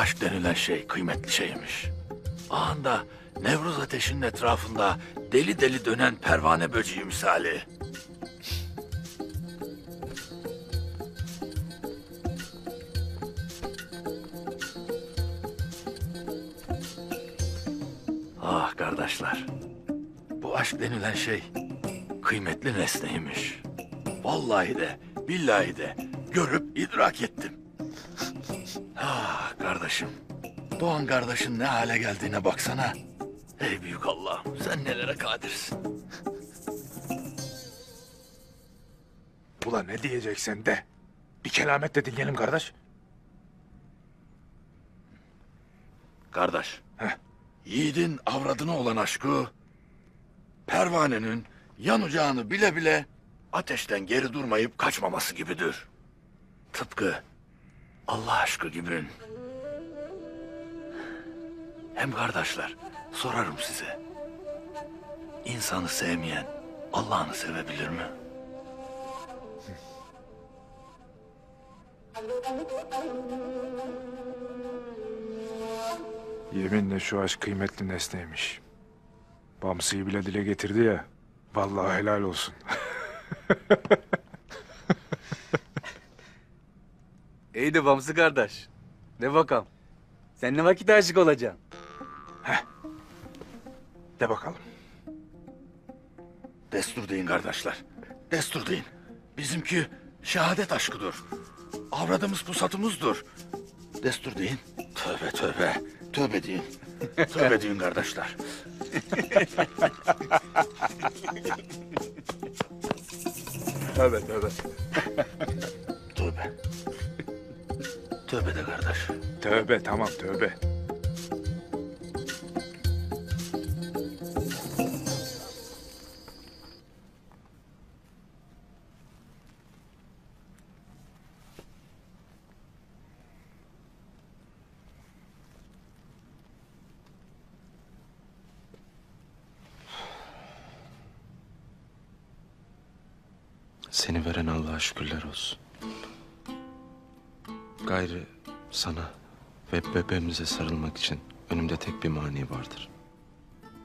aşk denilen şey kıymetli şeymiş. Anında Nevruz ateşinin etrafında deli deli dönen pervane böceği misali. Ah kardeşler, bu aşk denilen şey kıymetli nesneymiş. Vallahi de, billahi de görüp idrak ettim. Ah kardeşim, Doğan kardeşin ne hale geldiğine baksana. Ey büyük Allah'ım, sen nelere kadirsin. Ulan ne diyeceksen de. Bir kelamet de dinleyelim kardeş. Kardeş, Heh. yiğidin avradına olan aşkı, pervanenin yanacağını bile bile ateşten geri durmayıp kaçmaması gibidir. Tıpkı Allah aşkı gibi. Hem kardeşler, sorarım size. İnsanı sevmeyen Allah'ını sevebilir mi? Yeminle şu aşk kıymetli nesneymiş. Bamsı'yı bile dile getirdi ya. Vallahi helal olsun. İyi de Bamsı kardeş. De bakalım. Sen ne vakit aşık olacaksın? De bakalım. Destur deyin kardeşler. Destur deyin. Bizimki şehadet aşkıdır. Avradımız pusatımızdır. Destur deyin. Tövbe tövbe. Tövbe deyin. Tövbe deyin kardeşler. Tövbe tövbe. Tövbe. Tövbe de kardeş. Tövbe tamam tövbe. Seni veren Allah'a şükürler olsun. Gayrı sana ve bebeğimize sarılmak için önümde tek bir mani vardır.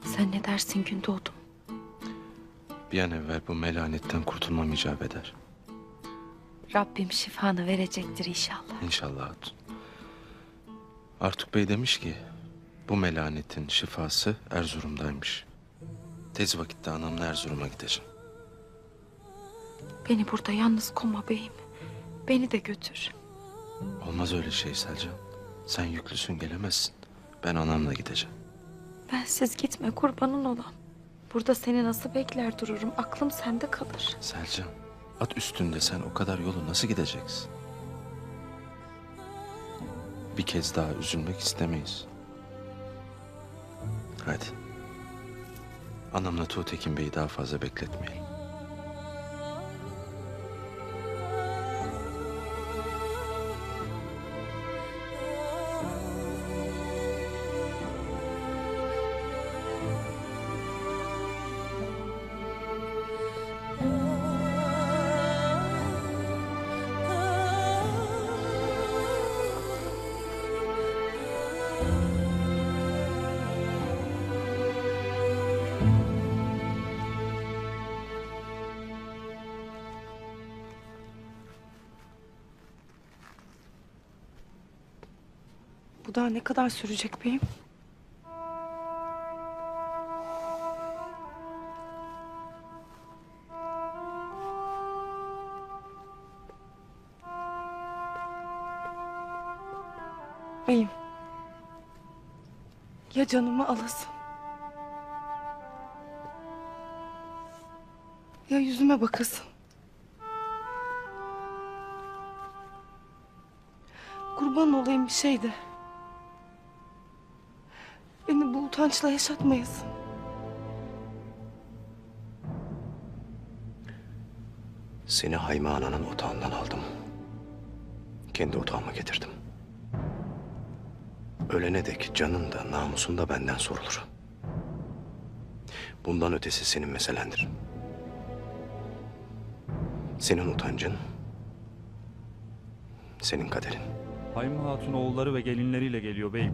Sen ne dersin Gündoğdum? Bir an evvel bu melanetten kurtulmam icap eder. Rabbim şifanı verecektir inşallah. İnşallah hatun. Artuk Bey demiş ki bu melanetin şifası Erzurum'daymış. Tez vakitte anamla Erzurum'a gideceğim. Beni burada yalnız koma beyim. Beni de götür. Olmaz öyle şey Selcan. Sen yüklüsün gelemezsin. Ben anamla gideceğim. Bensiz gitme kurbanın olan. Burada seni nasıl bekler dururum. Aklım sende kalır. Selcan, at üstünde sen o kadar yolu nasıl gideceksin? Bir kez daha üzülmek istemeyiz. Hadi. Anamla Tuğtekin Bey'i daha fazla bekletmeyelim. Bu daha ne kadar sürecek beyim? Beyim. Ya canımı alasın. Ya yüzüme bakasın. Kurban olayım bir şey de. Beni bu utançla yaşatmayasın. Seni Hayme Ana'nın otağından aldım. Kendi otağıma getirdim. Ölene dek canın da namusun da benden sorulur. Bundan ötesi senin meselendir. Senin utancın, senin kaderin. Haymi Hatun oğulları ve gelinleriyle geliyor beyim.